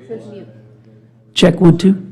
Says mute. Check 1, 2.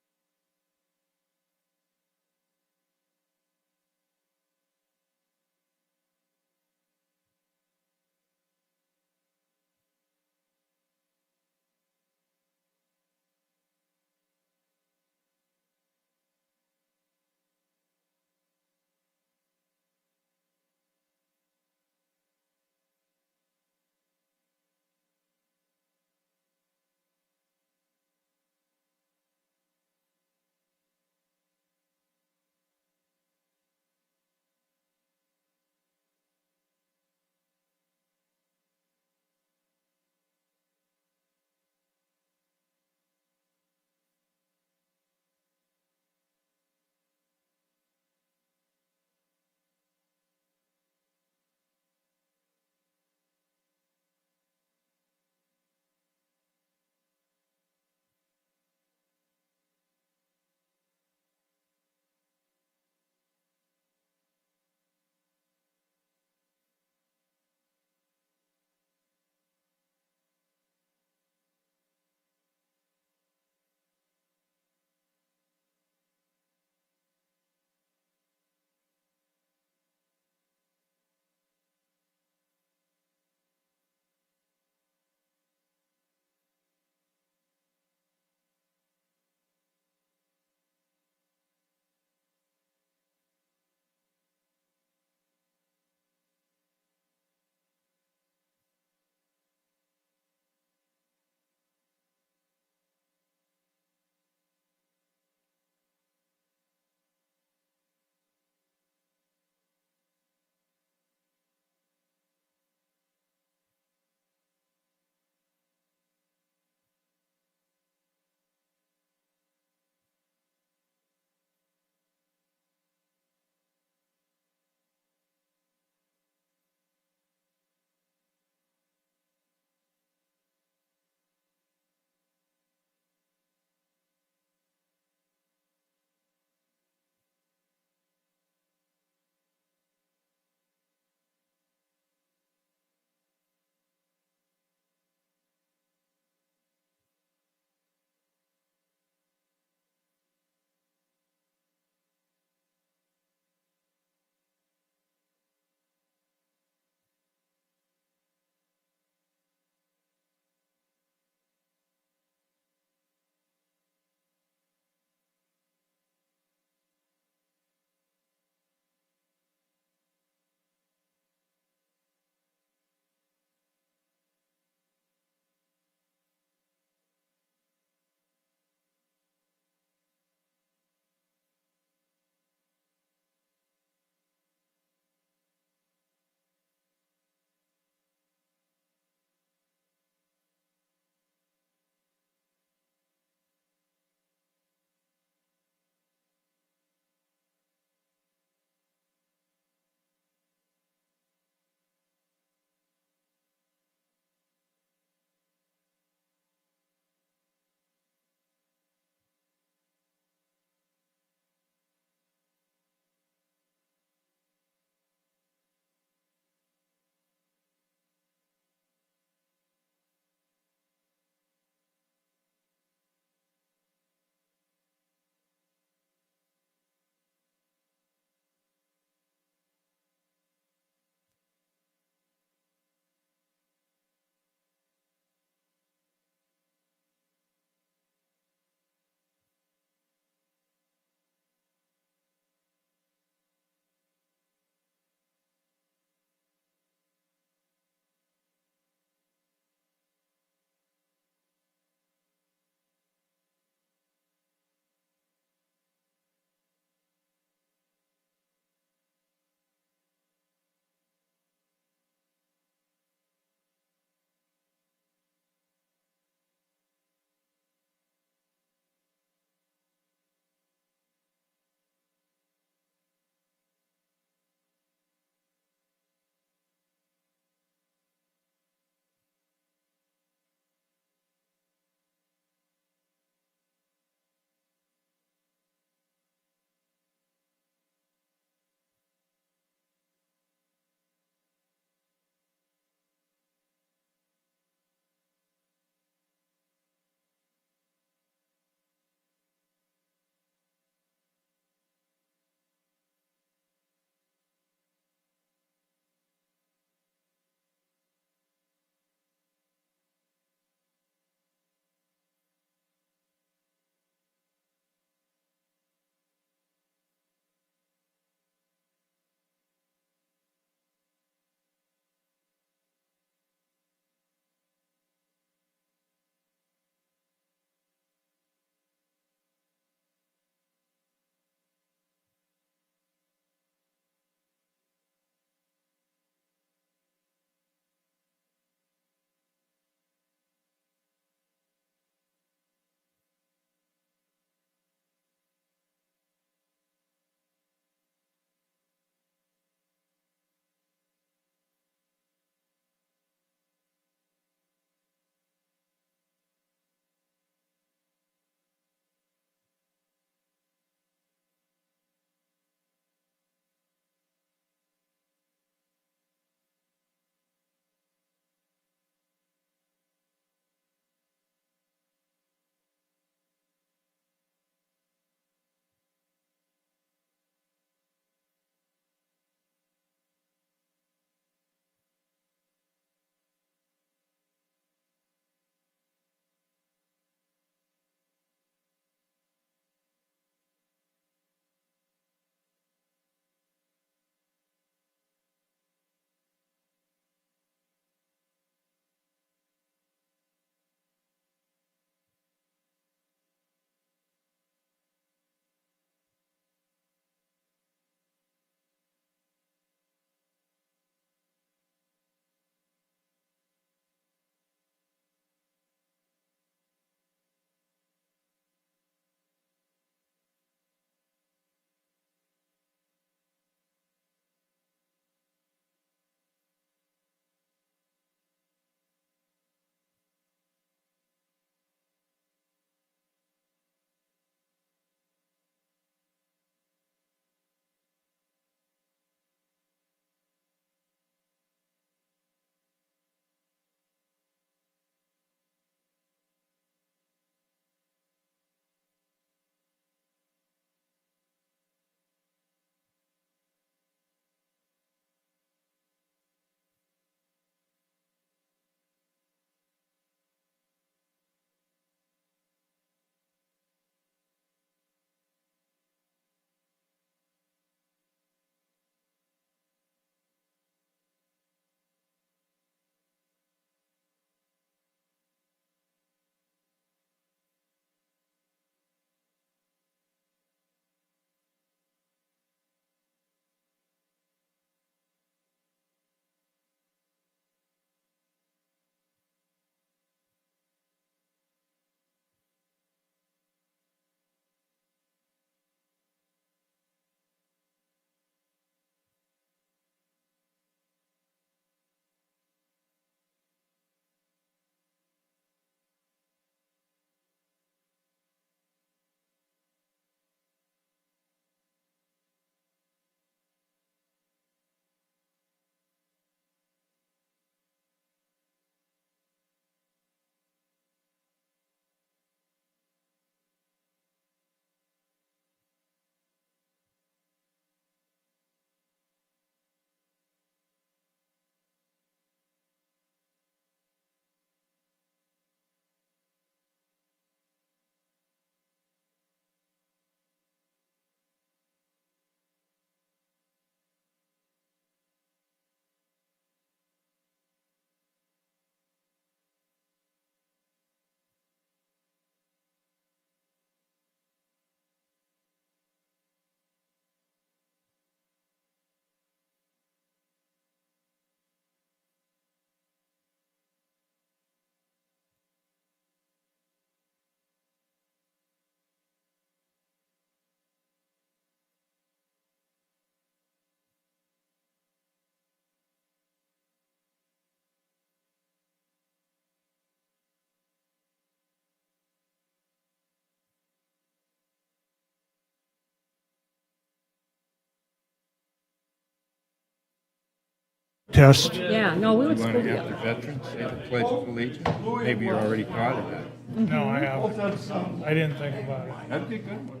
test. Yeah, no, we went to You school want to have the together. veterans say the Pledge of Allegiance? Maybe you're already taught of that. No, I haven't. I didn't think about it. That'd be a good one.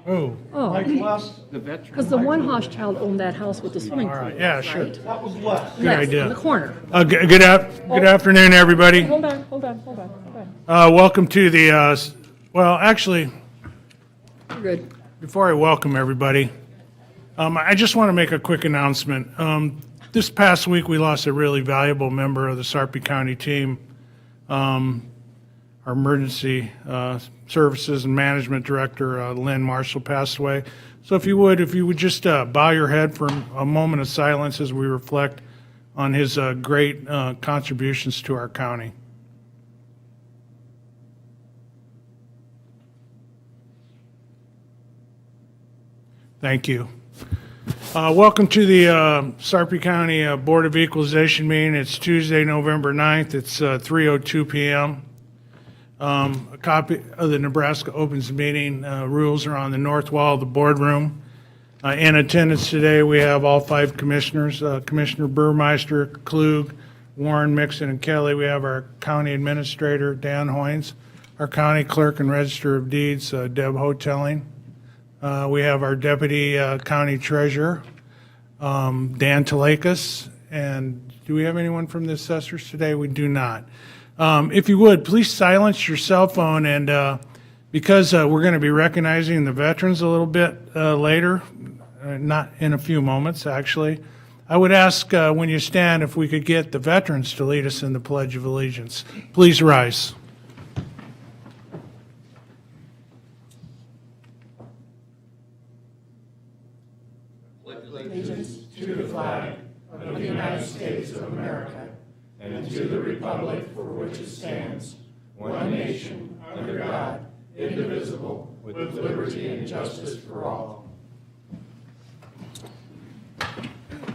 Oh, Oh, The veterans. because the one Hochschild owned that house with the swimming all pool, right. Yeah, sure. right? Good Yes, idea. in the corner. Good afternoon, everybody. Hold on. Welcome to the, well, actually, You're good. before I welcome everybody, I just want to make a quick announcement. This past week, we lost a really valuable member of the Sarpy County team. Our emergency services and management director, Lynn Marshall, passed away. So if you would just bow your head for a moment of silence as we reflect on his great contributions to our county. Thank you. Welcome to the Sarpy County Board of Equalization meeting. It's Tuesday, November 9th. It's 3:02 p.m. A copy of the Nebraska Opens Meeting rules are on the north wall of the boardroom. In attendance today, we have all 5 commissioners, Commissioner Burmeister, Klug, Warren, Mixon, and Kelly. We have our county administrator, Dan Hoynes, our county clerk and register of deeds, Deb Houghtaling. We have our deputy county treasurer, Dan Talakas. And do we have anyone from the assessors today? We do not. If you would, please silence your cell phone. And because we're going to be recognizing the veterans a little bit later, not in a few moments, actually, I would ask when you stand if we could get the veterans to lead us in the Pledge of Allegiance. Please rise.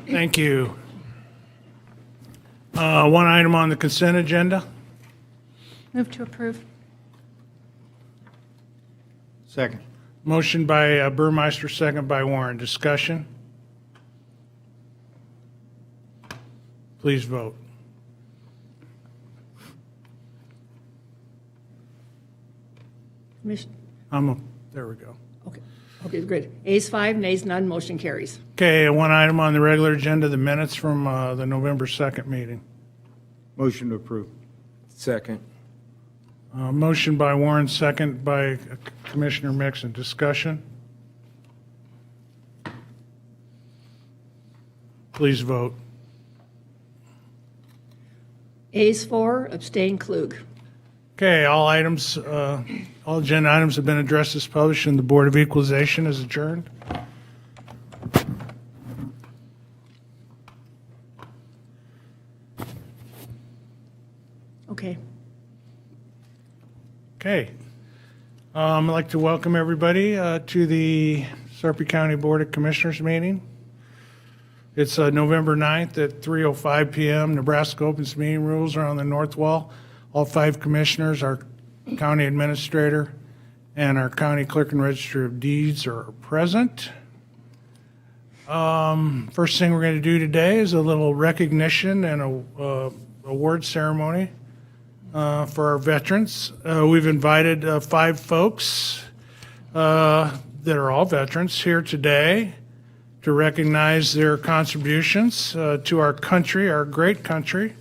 Thank you. One item on the consent agenda. Move to approve. Second. Motion by Burmeister, second by Warren. Discussion? Please vote. There we go. Okay, good. Ayes 5, nays none, motion carries. Okay, one item on the regular agenda, the minutes from the November 2nd meeting. Motion to approve. Second. Motion by Warren, second by Commissioner Mixon. Discussion? Please vote. Ayes 4, abstain Klug. Okay, all agenda items have been addressed as published, and the Board of Equalization is adjourned. Okay. Okay. I'd like to welcome everybody to the Sarpy County Board of Commissioners meeting. It's November 9th at 3:05 p.m. Nebraska Opens Meeting rules are on the north wall. All 5 commissioners, our county administrator, and our county clerk and register of deeds are present. First thing we're going to do today is a little recognition and a award ceremony for our veterans. We've invited 5 folks that are all veterans here today to recognize their contributions to our country, our great country,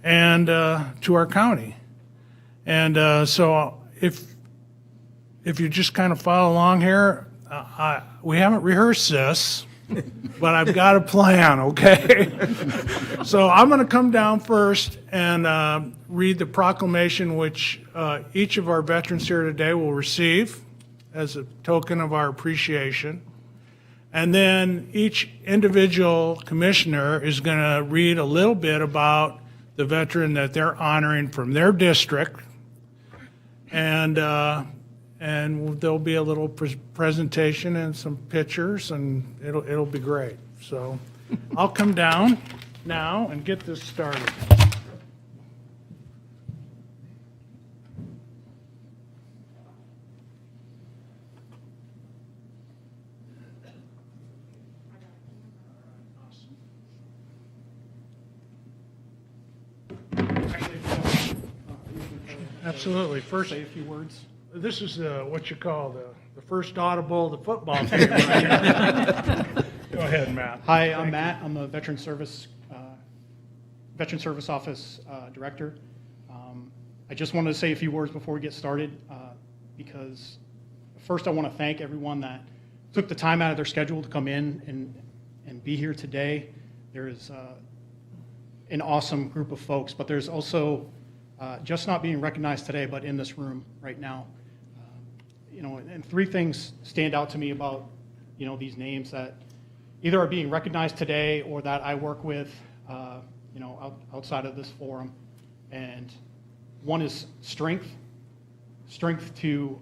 and to our county. And so if you just kind of follow along here, we haven't rehearsed this, but I've got a plan, okay? So I'm going to come down first and read the proclamation which each of our veterans here today will receive as a token of our appreciation. And then each individual commissioner is going to read a little bit about the veteran that they're honoring from their district. And there'll be a little presentation and some pictures, and it'll be great. So I'll come down now and get this started. Absolutely. First, say a few words. this is what you call the first audible of the football team. Right here. Go ahead, Matt. Hi, I'm Matt. I'm the Veteran Service Office Director. I just wanted to say a few words before we get started because first I want to thank everyone that took the time out of their schedule to come in and be here today. There is an awesome group of folks, but there's also just not being recognized today, but in this room right now. And three things stand out to me about, these names that either are being recognized today or that I work with, outside of this forum. And one is strength to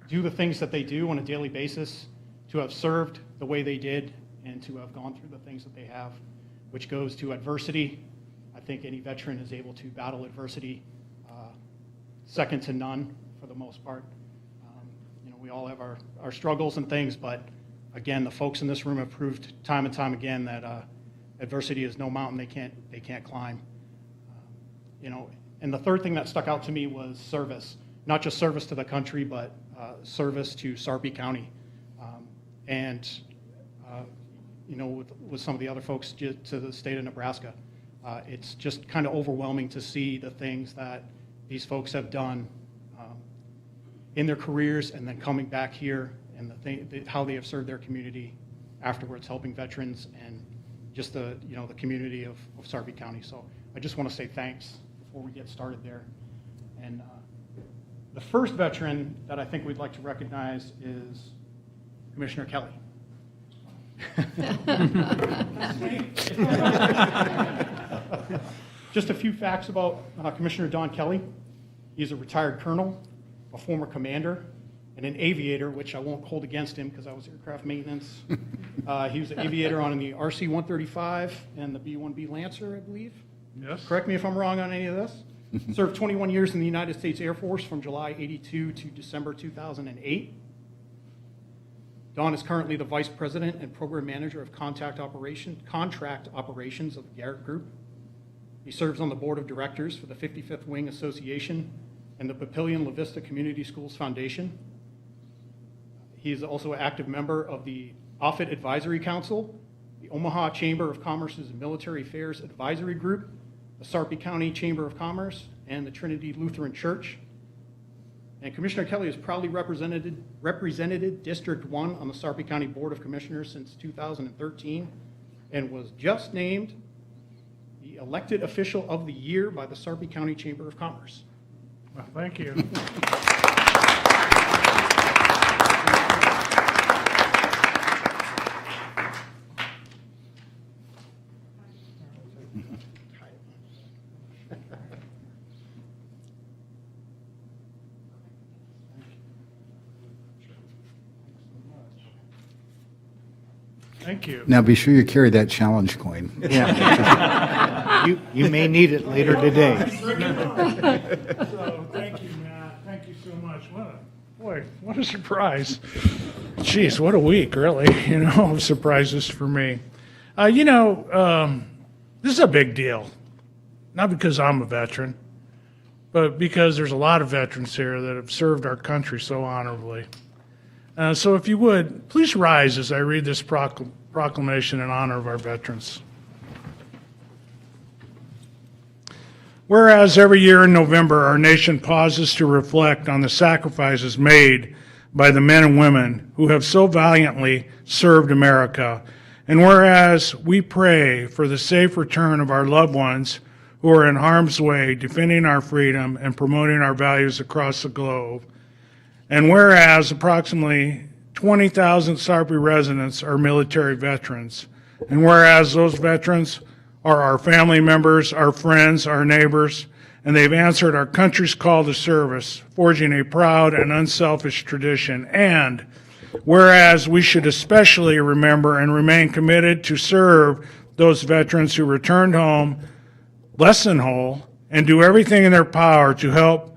do the things that they do on a daily basis, to have served the way they did, and to have gone through the things that they have, which goes to adversity. I think any veteran is able to battle adversity second to none for the most part. We all have our struggles and things, but again, the folks in this room have proved time and time again that adversity is no mountain they can't climb. And the third thing that stuck out to me was service, not just service to the country, but service to Sarpy County. With some of the other folks to the state of Nebraska. It's just kind of overwhelming to see the things that these folks have done in their careers and then coming back here and how they have served their community afterwards, helping veterans and just the community of Sarpy County. So I just want to say thanks before we get started there. And the first veteran that I think we'd like to recognize is Commissioner Kelly. Just a few facts about Commissioner Don Kelly. He's a retired colonel, a former commander, and an aviator, which I won't hold against him because I was aircraft maintenance. He was an aviator on the RC-135 and the B-1B Lancer, I believe. Yes. Correct me if I'm wrong on any of this. Served 21 years in the United States Air Force from July '82 to December 2008. Don is currently the Vice President and Program Manager of Contract Operations of the Garrett Group. He serves on the Board of Directors for the 55th Wing Association and the Papillion La Vista Community Schools Foundation. He is also an active member of the Offutt Advisory Council, the Omaha Chamber of Commerce's Military Affairs Advisory Group, the Sarpy County Chamber of Commerce, and the Trinity Lutheran Church. And Commissioner Kelly has proudly represented District 1 on the Sarpy County Board of Commissioners since 2013 and was just named the elected official of the year by the Sarpy County Chamber of Commerce. Well, thank you. Thank you. Now, be sure you carry that challenge coin. Yeah. You may need it later today. So, thank you, Matt. Thank you so much. What a surprise. Jeez, what a week, really, of surprises for me. This is a big deal. Not because I'm a veteran, but because there's a lot of veterans here that have served our country so honorably. So if you would, please rise as I read this proclamation in honor of our veterans. Whereas every year in November, our nation pauses to reflect on the sacrifices made by the men and women who have so valiantly served America, and whereas we pray for the safe return of our loved ones who are in harm's way defending our freedom and promoting our values across the globe, and whereas approximately 20,000 Sarpy residents are military veterans, and whereas those veterans are our family members, our friends, our neighbors, and they've answered our country's call to service, forging a proud and unselfish tradition, and whereas we should especially remember and remain committed to serve those veterans who returned home less than whole and do everything in their power to help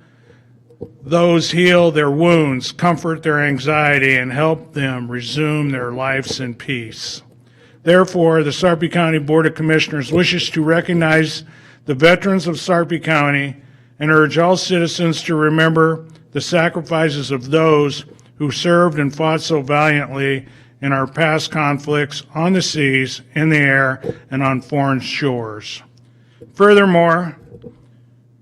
those heal their wounds, comfort their anxiety, and help them resume their lives in peace. Therefore, the Sarpy County Board of Commissioners wishes to recognize the veterans of Sarpy County and urge all citizens to remember the sacrifices of those who served and fought so valiantly in our past conflicts on the seas, in the air, and on foreign shores. Furthermore,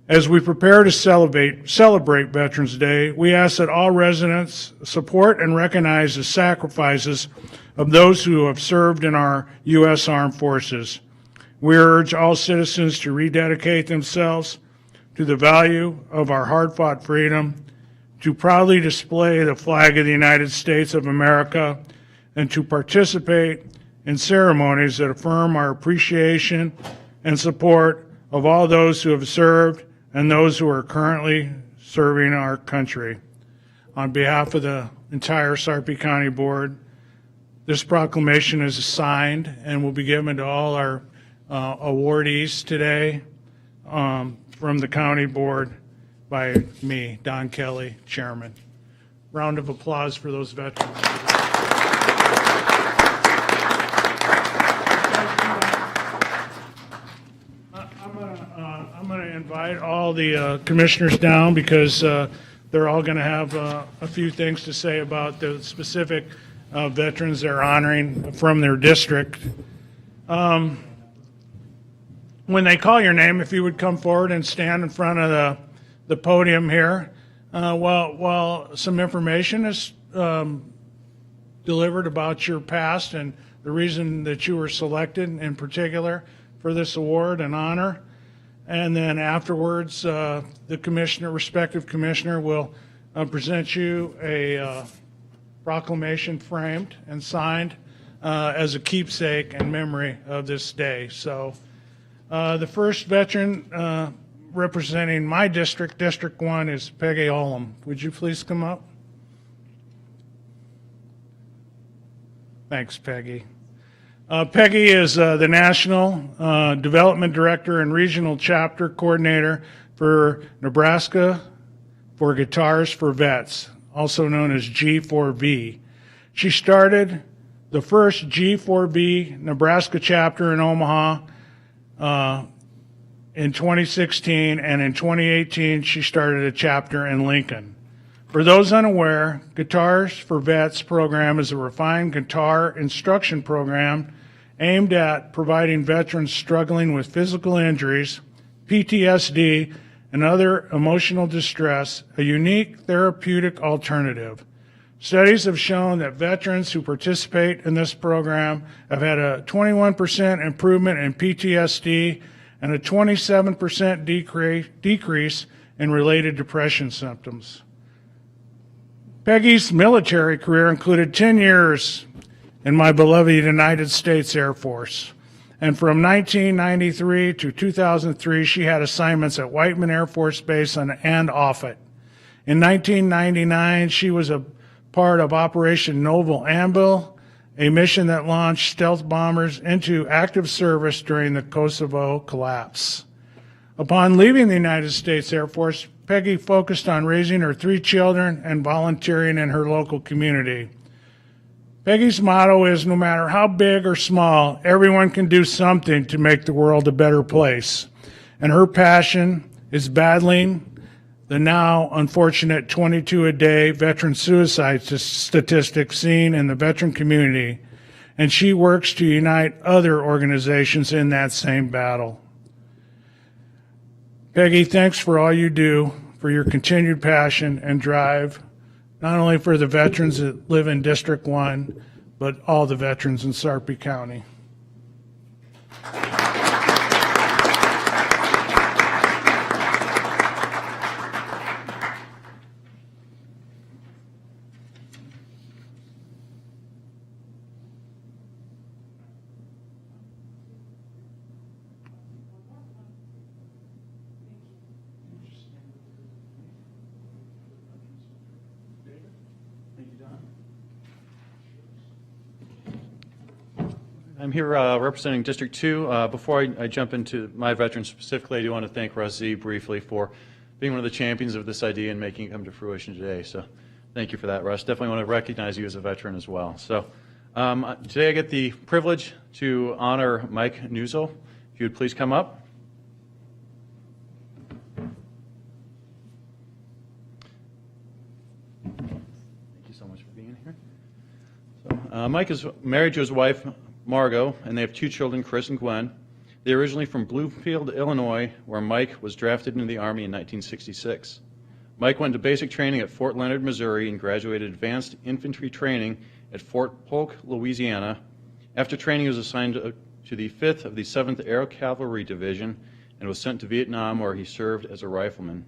as we prepare to celebrate Veterans Day, we ask that all residents support and recognize the sacrifices of those who have served in our U.S. Armed Forces. We urge all citizens to rededicate themselves to the value of our hard-fought freedom, to proudly display the flag of the United States of America, and to participate in ceremonies that affirm our appreciation and support of all those who have served and those who are currently serving our country. On behalf of the entire Sarpy County Board, this proclamation is signed and will be given to all our awardees today from the County Board by me, Don Kelly, Chairman. Round of applause for those veterans. I'm going to invite all the commissioners down because they're all going to have a few things to say about the specific veterans they're honoring from their district. When they call your name, if you would come forward and stand in front of the podium here, while some information is delivered about your past and the reason that you were selected in particular for this award and honor. And then afterwards, the respective commissioner will present you a proclamation framed and signed as a keepsake and memory of this day. So the first veteran representing my district, District 1, is Peggy Olam. Would you please come up? Thanks, Peggy. Peggy is the National Development Director and Regional Chapter Coordinator for Nebraska for Guitars for Vets, also known as G4V. She started the first G4V Nebraska chapter in Omaha in 2016, and in 2018 she started a chapter in Lincoln. For those unaware, Guitars for Vets program is a refined guitar instruction program aimed at providing veterans struggling with physical injuries, PTSD, and other emotional distress a unique therapeutic alternative. Studies have shown that veterans who participate in this program have had a 21% improvement in PTSD and a 27% decrease in related depression symptoms. Peggy's military career included 10 years in my beloved United States Air Force. And from 1993 to 2003, she had assignments at Whiteman Air Force Base and Offutt. In 1999, she was a part of Operation Noble Anvil, a mission that launched stealth bombers into active service during the Kosovo collapse. Upon leaving the United States Air Force, Peggy focused on raising her 3 children and volunteering in her local community. Peggy's motto is, no matter how big or small, everyone can do something to make the world a better place. And her passion is battling the now unfortunate 22-a-day veteran suicide statistic seen in the veteran community, and she works to unite other organizations in that same battle. Peggy, thanks for all you do, for your continued passion and drive, not only for the veterans that live in District 1, but all the veterans in Sarpy County. I'm here representing District 2. Before I jump into my veterans specifically, I do want to thank Russ Z briefly for being one of the champions of this idea and making it come to fruition today. So thank you for that, Russ. Definitely want to recognize you as a veteran as well. So today I get the privilege to honor Mike Newsel. If you would please come up. Mike is married to his wife, Margot, and they have 2 children, Chris and Gwen. They're originally from Bloomfield, Illinois, where Mike was drafted into the Army in 1966. Mike went to basic training at Fort Leonard, Missouri, and graduated advanced infantry training at Fort Polk, Louisiana. After training, he was assigned to the 5th of the 7th Air Cavalry Division and was sent to Vietnam, where he served as a rifleman.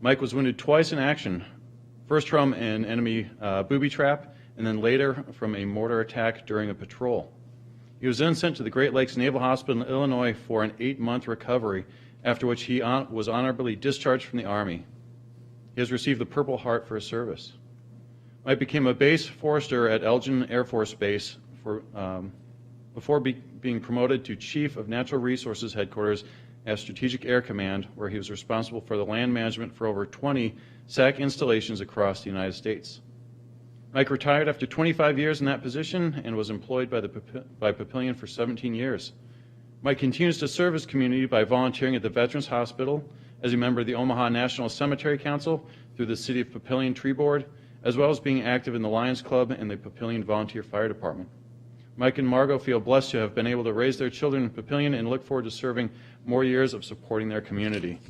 Mike was wounded twice in action, first from an enemy booby trap, and then later from a mortar attack during a patrol. He was then sent to the Great Lakes Naval Hospital in Illinois for an 8-month recovery, after which he was honorably discharged from the Army. He has received the Purple Heart for his service. Mike became a base forester at Elgin Air Force Base before being promoted to Chief of Natural Resources Headquarters at Strategic Air Command, where he was responsible for the land management for over 20 SAC installations across the United States. Mike retired after 25 years in that position and was employed by Papillion for 17 years. Mike continues to serve his community by volunteering at the Veterans Hospital, as a member of the Omaha National Cemetery Council through the City of Papillion Tree Board, as well as being active in the Lions Club and the Papillion Volunteer Fire Department. Mike and Margot feel blessed to have been able to raise their children in Papillion and look forward to serving more years of supporting their community.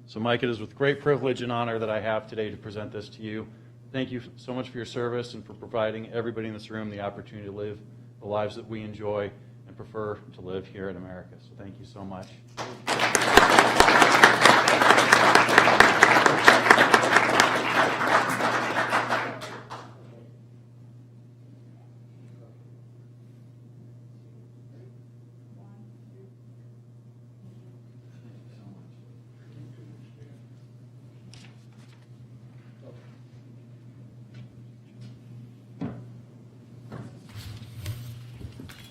So Mike, it is with great privilege and honor that I have today to present this to you. Thank you so much for your service and for providing everybody in this room the opportunity to live the lives that we enjoy and prefer to live here in America. So thank you so much.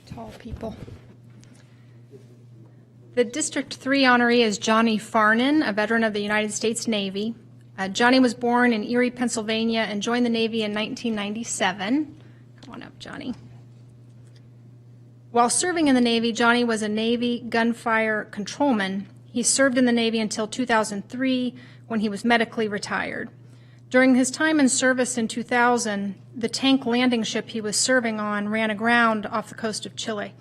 Tall people. The District 3 honoree is Johnny Farnan, a veteran of the United States Navy. Johnny was born in Erie, Pennsylvania, and joined the Navy in 1997. Come on up, Johnny. While serving in the Navy, Johnny was a Navy gunfire controlman. He served in the Navy until 2003, when he was medically retired. During his time in service in 2000, the tank landing ship he was serving on ran aground off the coast of Chile,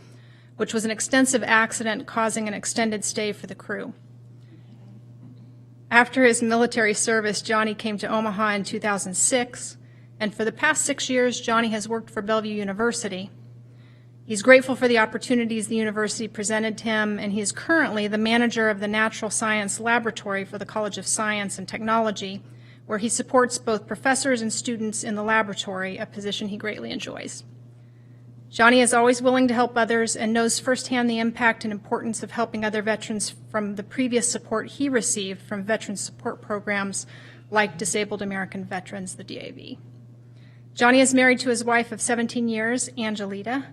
which was an extensive accident causing an extended stay for the crew. After his military service, Johnny came to Omaha in 2006, and for the past 6 years, Johnny has worked for Bellevue University. He's grateful for the opportunities the university presented to him, and he is currently the manager of the Natural Science Laboratory for the College of Science and Technology, where he supports both professors and students in the laboratory, a position he greatly enjoys. Johnny is always willing to help others and knows firsthand the impact and importance of helping other veterans from the previous support he received from veteran support programs like Disabled American Veterans, the DAV. Johnny is married to his wife of 17 years, Angelita,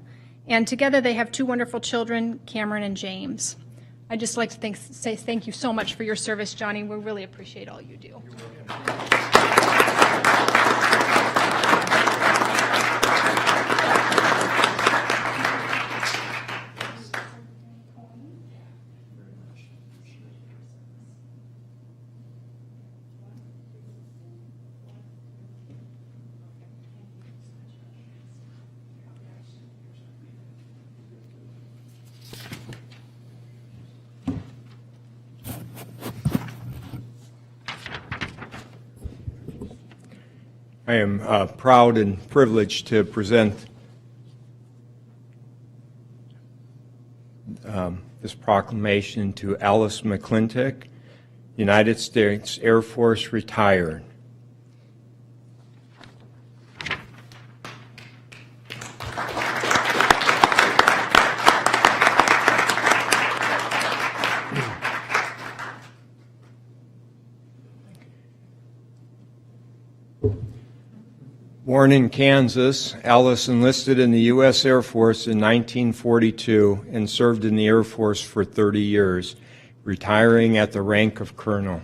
and together they have 2 wonderful children, Cameron and James. I'd just like to say thank you so much for your service, Johnny. We really appreciate all you do. I am proud and privileged to present this proclamation to Alice McClintock, United States Air Force retired. Born in Kansas, Alice enlisted in the U.S. Air Force in 1942 and served in the Air Force for 30 years, retiring at the rank of colonel.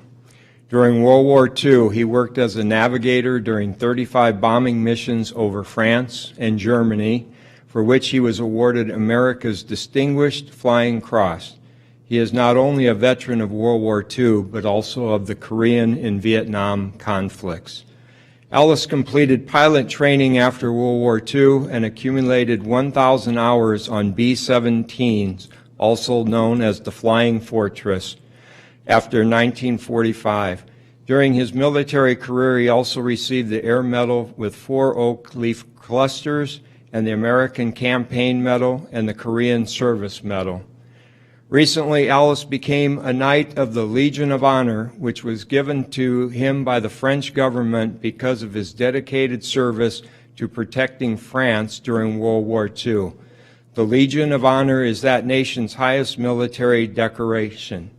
During World War II, he worked as a navigator during 35 bombing missions over France and Germany, for which he was awarded America's Distinguished Flying Cross. He is not only a veteran of World War II, but also of the Korean and Vietnam conflicts. Alice completed pilot training after World War II and accumulated 1,000 hours on B-17s, also known as the Flying Fortress, after 1945. During his military career, he also received the Air Medal with 4 oak leaf clusters and the American Campaign Medal and the Korean Service Medal. Recently, Alice became a Knight of the Legion of Honor, which was given to him by the French government because of his dedicated service to protecting France during World War II. The Legion of Honor is that nation's highest military decoration.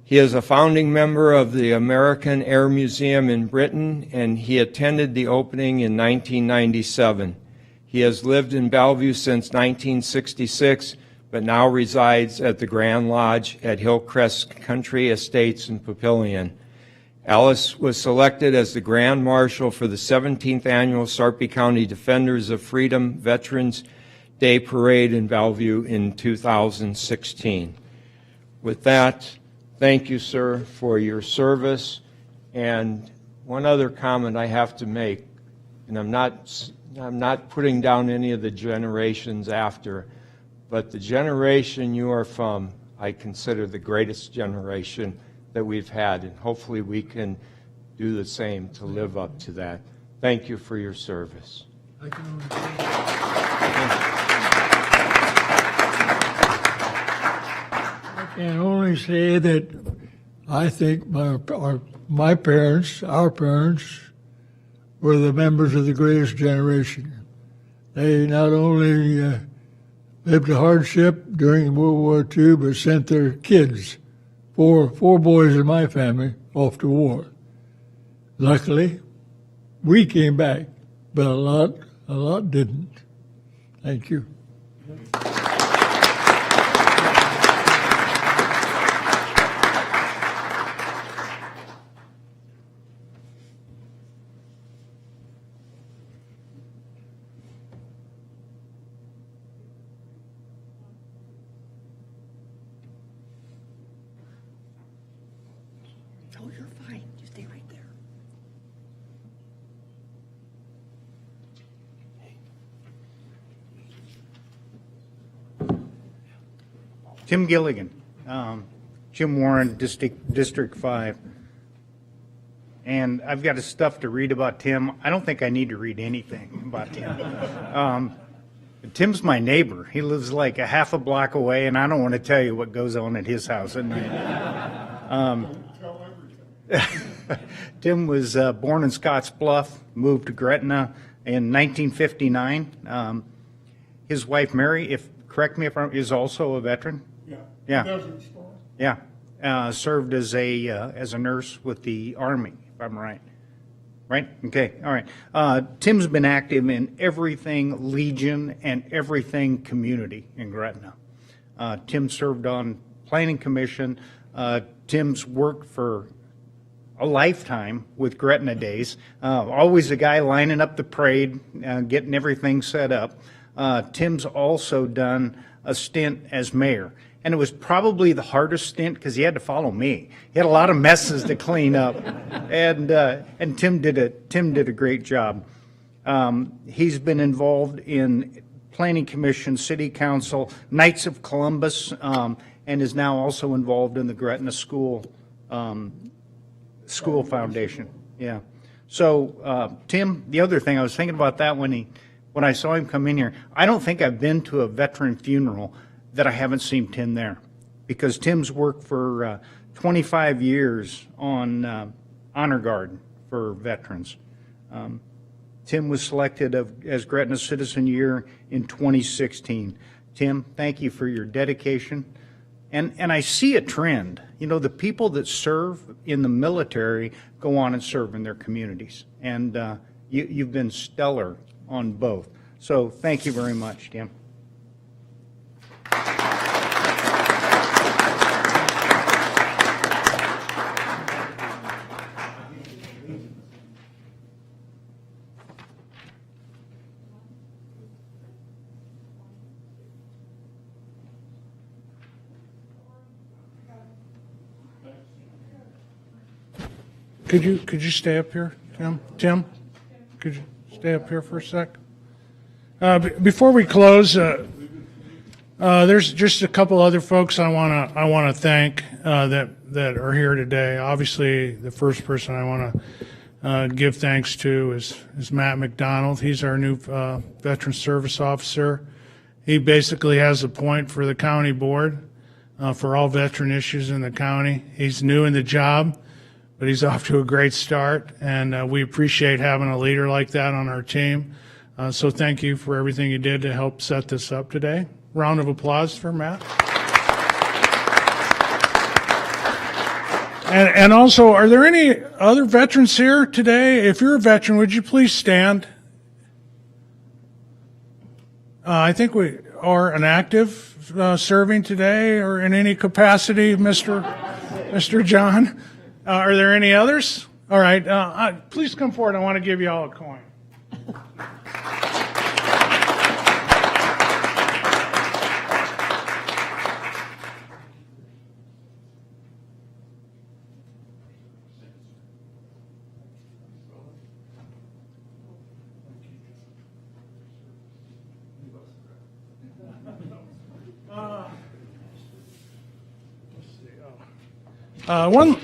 He is a founding member of the American Air Museum in Britain, and he attended the opening in 1997. He has lived in Bellevue since 1966, but now resides at the Grand Lodge at Hillcrest Country Estates in Papillion. Alice was selected as the Grand Marshal for the 17th Annual Sarpy County Defenders of Freedom Veterans Day Parade in Bellevue in 2016. With that, thank you, sir, for your service. And one other comment I have to make, and I'm not putting down any of the generations after, but the generation you are from, I consider the greatest generation that we've had, and hopefully we can do the same to live up to that. Thank you for your service. I can only say that I think my parents, our parents, were the members of the greatest generation. They not only lived a hardship during World War II, but sent their kids, four boys in my family, off to war. Luckily, we came back, but a lot didn't. Thank you. Oh, you're fine. You stay right there. Tim Gilligan, Jim Warren, District 5. And I've got stuff to read about Tim. I don't think I need to read anything about Tim. Tim's my neighbor. He lives like a half a block away, and I don't want to tell you what goes on at his house at night. Tim was born in Scotts Bluff, moved to Gretna in 1959. His wife, Mary, correct me if I'm, is also a veteran. Yeah. Yeah. Served as a nurse with the Army, if I'm right. Right? Okay. All right. Tim's been active in everything Legion and everything community in Gretna. Tim served on Planning Commission. Tim's worked for a lifetime with Gretna Days. Always a guy lining up the parade, getting everything set up. Tim's also done a stint as mayor. And it was probably the hardest stint because he had to follow me. He had a lot of messes to clean up, and Tim did a great job. He's been involved in Planning Commission, City Council, Knights of Columbus, and is now also involved in the Gretna School Foundation. Yeah. So Tim, the other thing I was thinking about that when I saw him come in here, I don't think I've been to a veteran funeral that I haven't seen Tim there, because Tim's worked for 25 years on Honor Guard for veterans. Tim was selected as Gretna Citizen Year in 2016. Tim, thank you for your dedication. And I see a trend. You know, the people that serve in the military go on and serve in their communities. And you've been stellar on both. So thank you very much, Tim. Could you stay up here? Tim, could you stay up here for a sec? Before we close, there's just a couple other folks I want to thank that are here today. Obviously, the first person I want to give thanks to is Matt McDonald. He's our new Veteran Service Officer. He basically has a point for the county board for all veteran issues in the county. He's new in the job, but he's off to a great start, and we appreciate having a leader like that on our team. So thank you for everything you did to help set this up today. Round of applause for Matt. And also, are there any other veterans here today? If you're a veteran, would you please stand? I think we are an active serving today or in any capacity, Mr. John. Are there any others? All right. Please come forward. I want to give you all a coin.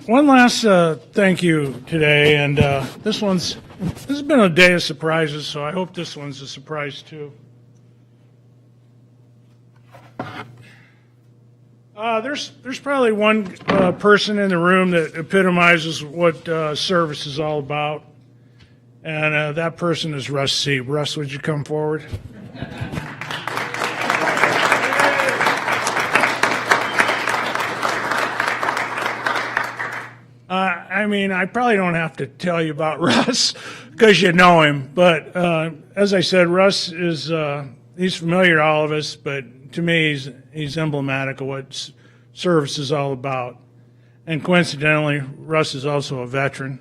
One last thank you today, and this has been a day of surprises, so I hope this one's a surprise too. There's probably one person in the room that epitomizes what service is all about, and that person is Russ Sieb. Russ, would you come forward? I mean, I probably don't have to tell you about Russ because you know him. But as I said, Russ is he's familiar to all of us, but to me, he's emblematic of what service is all about. And coincidentally, Russ is also a veteran.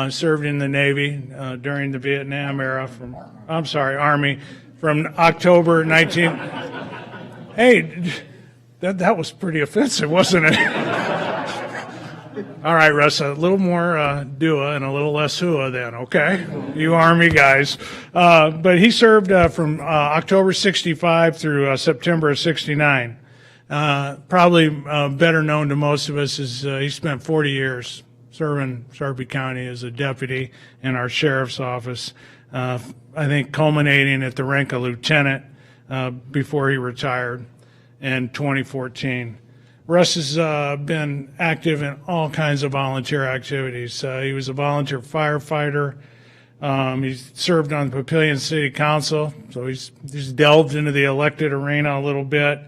Served in the Navy during the Vietnam era Army, from October 19. Hey, that was pretty offensive, wasn't it? All right, Russ, a little more dua and a little less hua then, okay? You Army guys. But he served from October 65 through September of 69. Probably better known to most of us is he spent 40 years serving Sarpy County as a deputy in our sheriff's office, I think culminating at the rank of lieutenant before he retired in 2014. Russ has been active in all kinds of volunteer activities. He was a volunteer firefighter. He served on the Papillion City Council, so he's delved into the elected arena a little bit.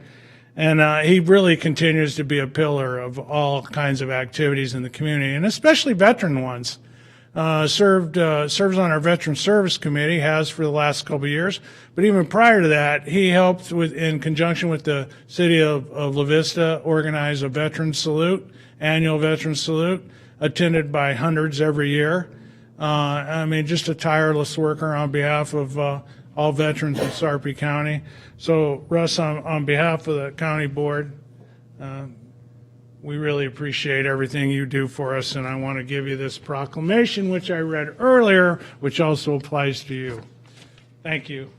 And he really continues to be a pillar of all kinds of activities in the community, and especially veteran ones. Serves on our Veteran Service Committee, has for the last couple of years. But even prior to that, he helped in conjunction with the city of La Vista, organize a veteran salute, annual veteran salute, attended by hundreds every year. I mean, just a tireless worker on behalf of all veterans in Sarpy County. So, Russ, on behalf of the county board, we really appreciate everything you do for us, and I want to give you this proclamation, which I read earlier, which also applies to you. Thank you.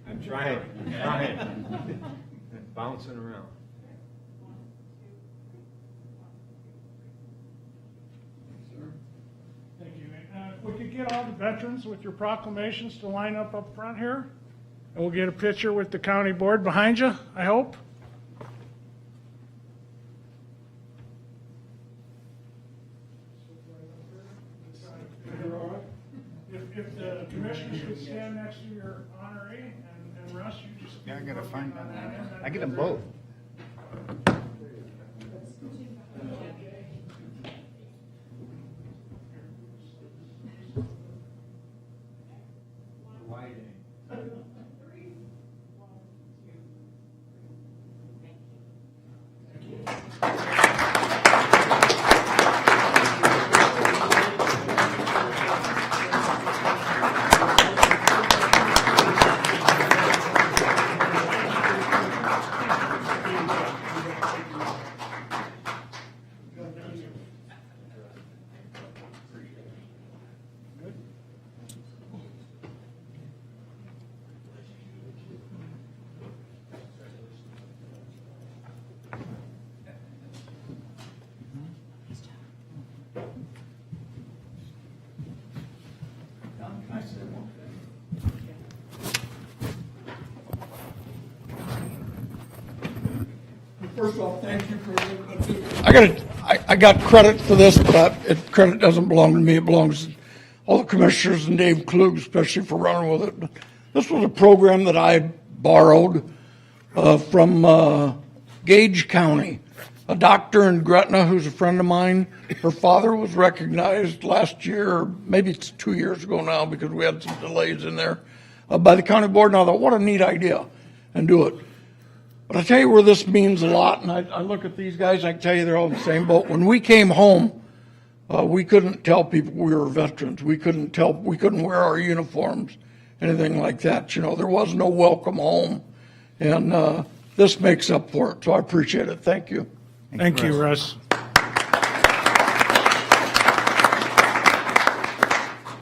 I'm trying. Bouncing around. If we could get all the veterans with your proclamations to line up front here, and we'll get a picture with the county board behind you, I hope. If the commissioners could stand next to your honoree, and Russ, you just... Yeah, I gotta find them. I get them both. First of all, thank you for. I got credit for this, but credit doesn't belong to me. It belongs to all the commissioners and Dave Klug, especially for running with it. This was a program that I borrowed from Gage County. A doctor in Gretna who's a friend of mine, her father was recognized last year, or maybe it's 2 years ago now because we had some delays in there, by the county board. And I thought, what a neat idea, and do it. But I tell you where this means a lot, and I look at these guys, I can tell you they're all in the same boat. When we came home, we couldn't tell people we were veterans. We couldn't wear our uniforms, anything like that. You know, there was no welcome home, and this makes up for it. So I appreciate it. Thank you. Thank you, Russ.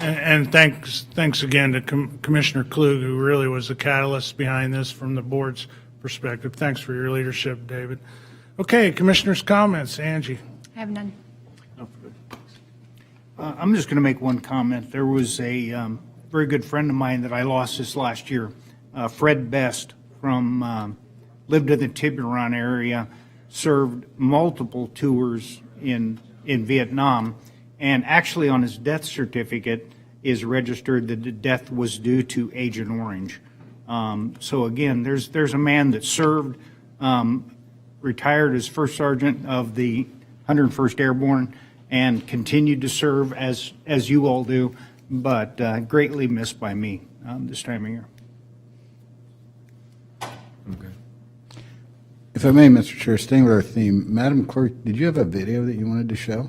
And thanks again to Commissioner Klug, who really was the catalyst behind this from the board's perspective. Thanks for your leadership, David. Okay, commissioners' comments. Angie. I have none. I'm just going to make one comment. There was a very good friend of mine that I lost this last year, Fred Best, from lived in the Tiburon area, served multiple tours in Vietnam, and actually on his death certificate is registered that the death was due to Agent Orange. So again, there's a man that served, retired as First Sergeant of the 101st Airborne, and continued to serve as you all do, but greatly missed by me this time of year. If I may, Mr. Chair, staying with our theme, Madam Clerk, did you have a video that you wanted to show?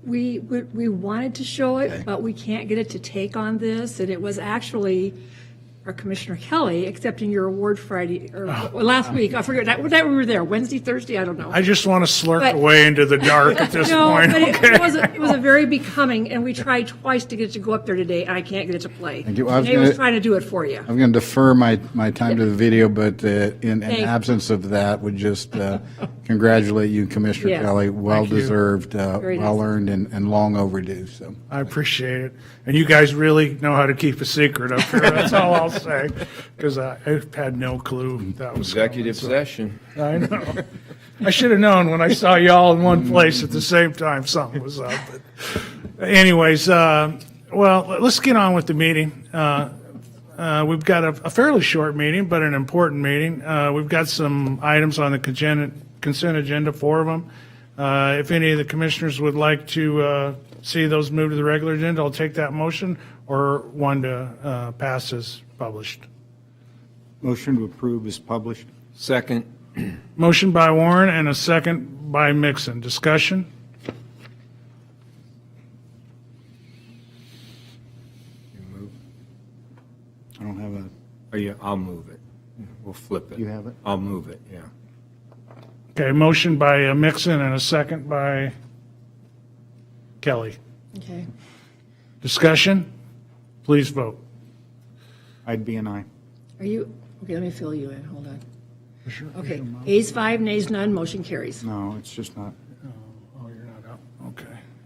We wanted to show it, but we can't get it to take on this, and it was actually our Commissioner Kelly accepting your award Friday, or last week, I forget, that we were there, Wednesday, Thursday, I don't know. I just want to slurp But- away into the dark at this No, point. but Okay. it was a very becoming, and we tried twice to get it to go up there today, and I can't get it to play. Thank you. I was Renee was gonna- trying to do it for you. I'm going to defer my time to the video, but in Thank you. absence of that, would just congratulate you, Commissioner Yes. Kelly. Well-deserved, Very nice. well-earned, and long overdue. So, I appreciate it. And you guys really know how to keep a secret up here. That's all I'll say, because I had no clue that was Executive coming, so- session. I know. I should have known when I saw y'all in one place at the same time something was up. But anyways, well, let's get on with the meeting. We've got a fairly short meeting, but an important meeting. We've got some items on the consent agenda, 4 of them. If any of the commissioners would like to see those move to the regular agenda, I'll take that motion, or one to pass as published. Motion to approve is published. Second. Motion by Warren and a second by Mixon. Discussion? I don't have a, Oh, yeah, I'll move it. We'll flip it. You have it? I'll move it, yeah. Okay, motion by Mixon and a second by Kelly. Okay. Discussion? Please vote. I'd be an aye. Are you, okay, let me fill you in, hold on. Okay, ayes 5, nays none, motion carries. No, it's just not, Oh, you're not up. Okay.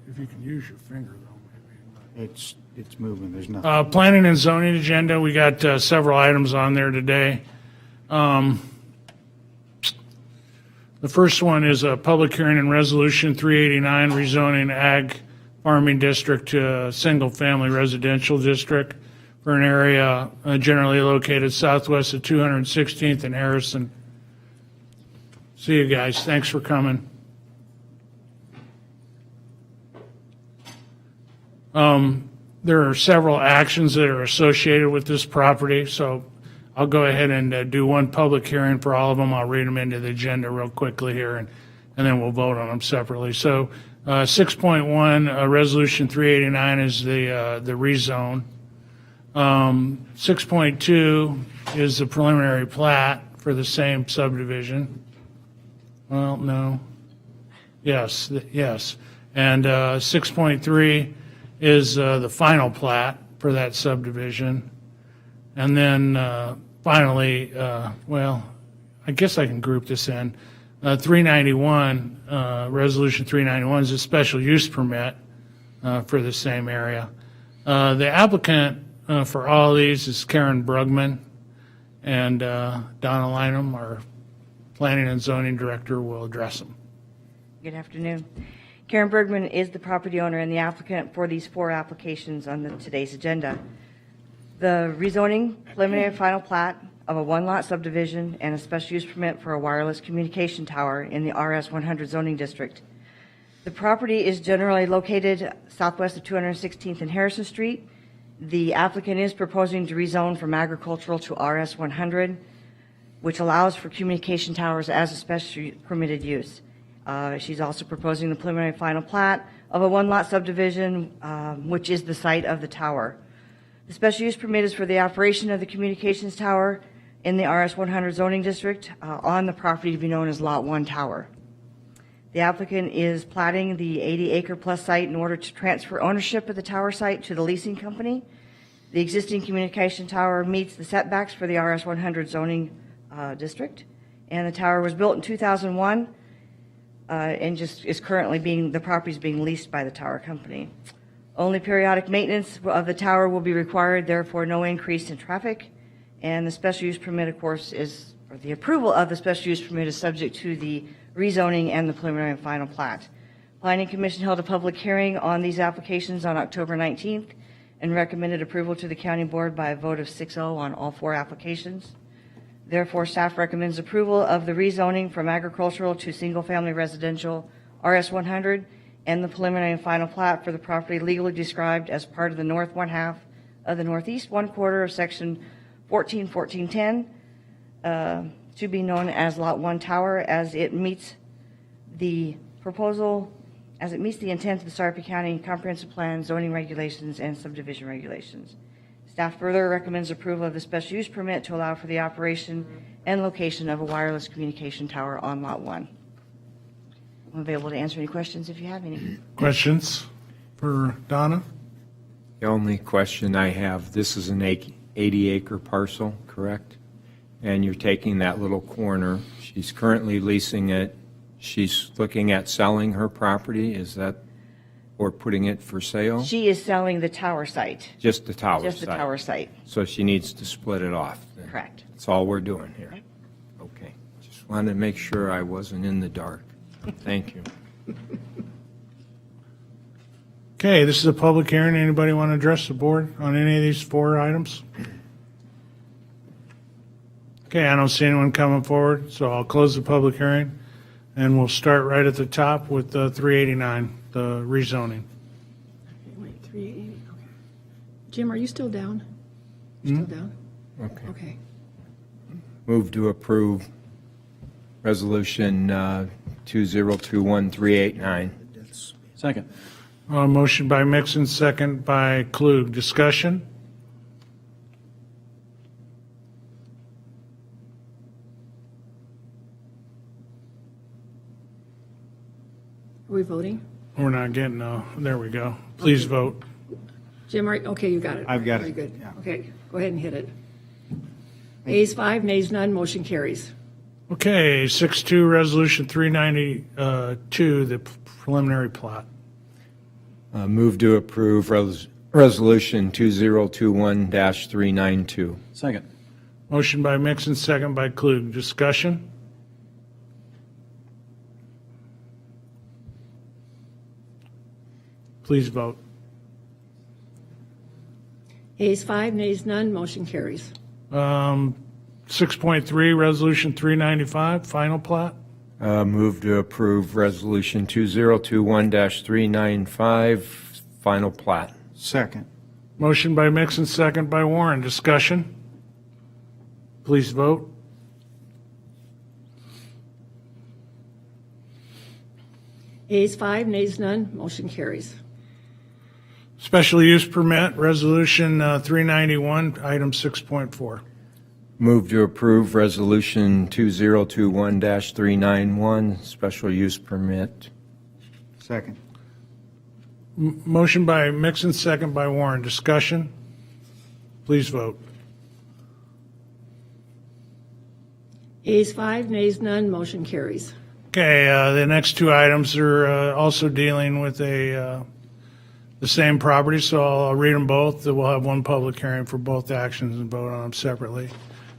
If you can use your finger, though, maybe. it's moving, there's nothing. Planning and zoning agenda, we got several items on there today. The first one is a public hearing and resolution 389, rezoning ag farming district to a single-family residential district for an area generally located southwest of 216th and Harrison. See you guys. Thanks for coming. There are several actions that are associated with this property, so I'll go ahead and do one public hearing for all of them. I'll read them into the agenda real quickly here, and then we'll vote on them separately. So 6.1, Resolution 389 is the rezone. 6.2 is the preliminary plat for the same subdivision. Well, no. Yes. And 6.3 is the final plat for that subdivision. And then finally, well, I guess I can group this in. 391, Resolution 391 is a special use permit for the same area. The applicant for all of these is Karen Brugman, and Donna Lynham, our Planning and Zoning Director, will address them. Good afternoon. Karen Bergman is the property owner and the applicant for these 4 applications on today's agenda. The rezoning preliminary final plat of a 1-lot subdivision and a special use permit for a wireless communication tower in the RS 100 zoning district. The property is generally located southwest of 216th and Harrison Street. The applicant is proposing to rezone from agricultural to RS 100, which allows for communication towers as a special permitted use. She's also proposing the preliminary final plat of a 1-lot subdivision, which is the site of the tower. The special use permit is for the operation of the communications tower in the RS 100 zoning district on the property to be known as Lot 1 Tower. The applicant is platting the 80-acre-plus site in order to transfer ownership of the tower site to the leasing company. The existing communication tower meets the setbacks for the RS 100 zoning district, and the tower was built in 2001 and just is currently the property is being leased by the tower company. Only periodic maintenance of the tower will be required, therefore no increase in traffic, and the special use permit, of course, or the approval of the special use permit is subject to the rezoning and the preliminary and final plat. Planning Commission held a public hearing on these applications on October 19th and recommended approval to the County Board by a vote of 6-0 on all 4 applications. Therefore, staff recommends approval of the rezoning from agricultural to single-family residential RS 100 and the preliminary and final plat for the property legally described as part of the north 1/2 of the northeast 1/4 of section 141410 to be known as Lot 1 Tower as it meets the intent of the Sarpy County Comprehensive Plan, zoning regulations, and subdivision regulations. Staff further recommends approval of the special use permit to allow for the operation and location of a wireless communication tower on Lot 1. I'm available to answer any questions if you have any. Questions for Donna? The only question I have, this is an 80-acre parcel, correct? And you're taking that little corner. She's currently leasing it. She's looking at selling her property, is that, or putting it for sale? She is selling the tower site. Just the tower site? Just the tower site. So she needs to split it off then? Correct. That's all we're doing here? Okay. Just wanted to make sure I wasn't in the dark. Thank you. Okay, this is a public hearing. Anybody want to address the board on any of these 4 items? Okay, I don't see anyone coming forward, so I'll close the public hearing, and we'll start right at the top with 389, the rezoning. Wait, 380, okay. Jim, are you still down? Still down? Okay. Okay. Move to approve Resolution 2021389. Second. Motion by Mixon, second by Klug. Discussion? Are we voting? We're not getting, there we go. Please vote. Jim, okay, you got it. I've got Very it, good. yeah. Okay, go ahead and hit it. Ayes 5, nays none, motion carries. Okay, 6-2, Resolution 392, the preliminary plot. Move to approve Resolution 2021-392. Second. Motion by Mixon, second by Klug. Discussion? Please vote. Ayes 5, nays none, motion carries. 6.3, Resolution 395, final plat. Move to approve Resolution 2021-395, final plat. Second. Motion by Mixon, second by Warren. Discussion? Please vote. Ayes 5, nays none, motion carries. Special use permit, Resolution 391, item 6.4. Move to approve Resolution 2021-391, special use permit. Second. Motion by Mixon, second by Warren. Discussion? Please vote. Ayes 5, nays none, motion carries. Okay, the next 2 items are also dealing with a the same property, so I'll read them both. We'll have one public hearing for both actions and vote on them separately.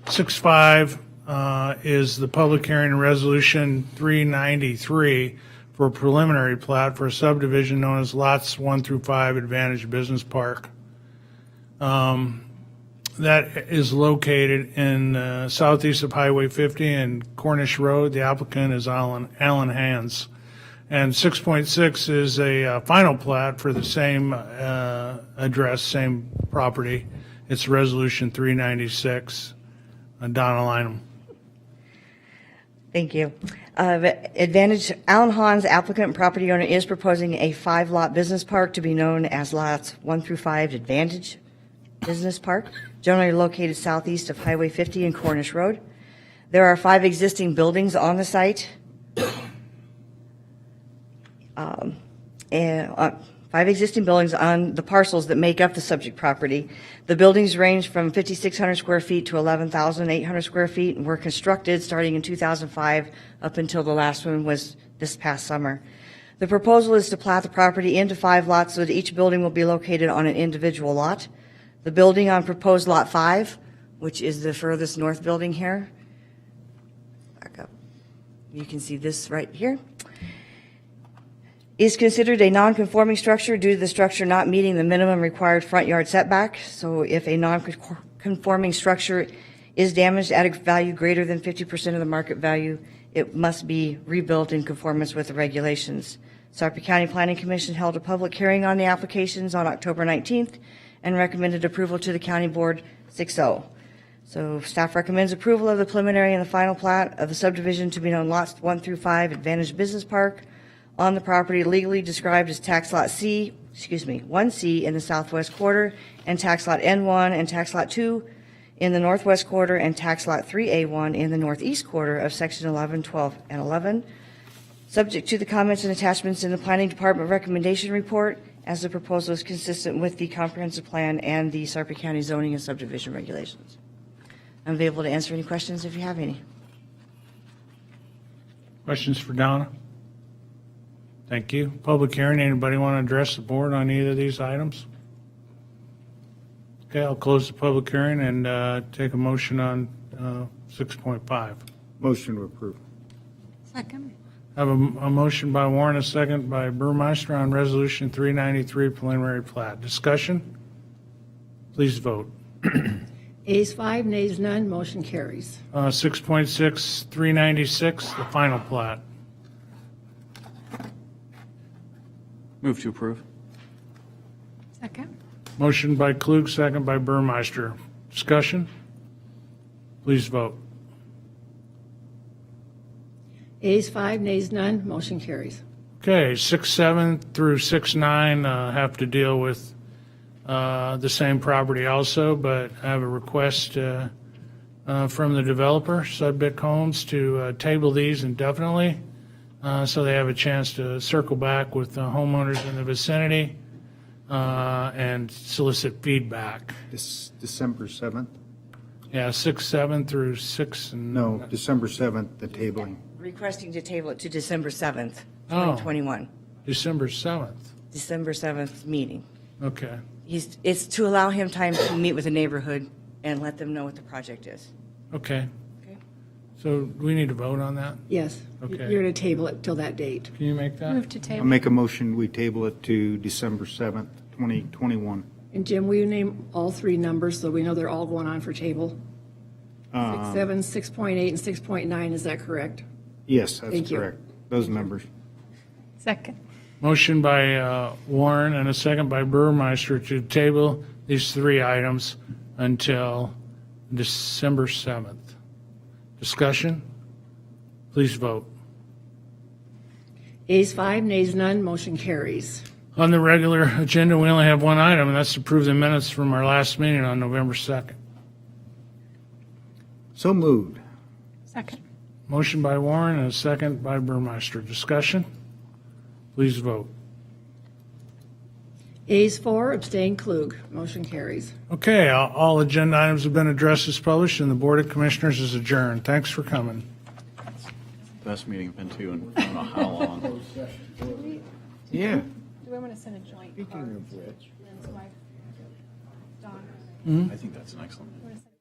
6.5 is the public hearing and resolution 393 for a preliminary plat for a subdivision known as lots 1 through 5 Advantage Business Park. That is located in southeast of Highway 50 and Cornish Road. The applicant is Alan Hands. And 6.6 is a final plat for the same address, same property. It's Resolution 396. Donna Lynham. Thank you. Advantage, Alan Hahn's applicant and property owner is proposing a 5-lot business park to be known as lots 1 through 5 Advantage Business Park, generally located southeast of Highway 50 and Cornish Road. There are 5 existing buildings on the site. 5 existing buildings on the parcels that make up the subject property. The buildings range from 5,600 square feet to 11,800 square feet and were constructed starting in 2005 up until the last one was this past summer. The proposal is to plat the property into 5 lots so that each building will be located on an individual lot. The building on proposed Lot 5, which is the furthest north building here, back up, you can see this right here, is considered a non-conforming structure due to the structure not meeting the minimum required front yard setback. So if a non-conforming structure is damaged at a value greater than 50% of the market value, it must be rebuilt in conformance with the regulations. Sarpy County Planning Commission held a public hearing on the applications on October 19th and recommended approval to the County Board 6-0. So staff recommends approval of the preliminary and the final plat of the subdivision to be known lots 1 through 5 Advantage Business Park on the property legally described as tax lot 1C in the southwest quarter, and tax lot N1 and tax lot 2 in the northwest quarter, and tax lot 3A1 in the northeast quarter of section 11, 12, and 11. Subject to the comments and attachments in the Planning Department recommendation report, as the proposal is consistent with the comprehensive plan and the Sarpy County zoning and subdivision regulations. I'm available to answer any questions if you have any. Questions for Donna? Thank you. Public hearing, anybody want to address the board on either of these items? Okay, I'll close the public hearing and take a motion on 6.5. Motion to approve. Second. I have a motion by Warren, a second by Burmeister on Resolution 393 preliminary plat. Discussion? Please vote. Ayes 5, nays none, motion carries. 6.6, 396, the final plat. Move to approve. Second. Motion by Klug, second by Burmeister. Discussion? Please vote. Ayes 5, nays none, motion carries. Okay, 6.7 through 6.9 have to deal with the same property also, but I have a request from the developer, Sudbick Homes, to table these indefinitely so they have a chance to circle back with the homeowners in the vicinity and solicit feedback. December 7th? Yeah, 6.7 through 6. And, No, December 7th, the tabling. Requesting to table it to December 7th, 2021. December 7th. December 7th meeting. Okay. It's to allow him time to meet with the neighborhood and let them know what the project is. Okay. Okay. So do we need to vote on that? Yes. Okay. You're going to table it till that date. Can you make that? Move to I'll table. make a motion, we table it to December 7th, 2021. And Jim, will you name all 3 numbers so we know they're all going on for table? 6.7, 6.8, and 6.9, is that correct? Yes, that's Thank you. correct. Those numbers. Second. Motion by Warren and a second by Burmeister to table these 3 items until December 7th. Discussion? Please vote. Ayes 5, nays none, motion carries. On the regular agenda, we only have one item, and that's to approve the minutes from our last meeting on November 2nd. So moved. Second. Motion by Warren and a second by Burmeister. Discussion? Please vote. Ayes 4, abstain Klug, motion carries. Okay, all agenda items have been addressed as published, and the Board of Commissioners is adjourned. Thanks for coming. Best meeting I've been to in I don't know how long. Yeah. we want to send a joint card to Lynn's wife, Dawn? I think that's an excellent. You wanna send-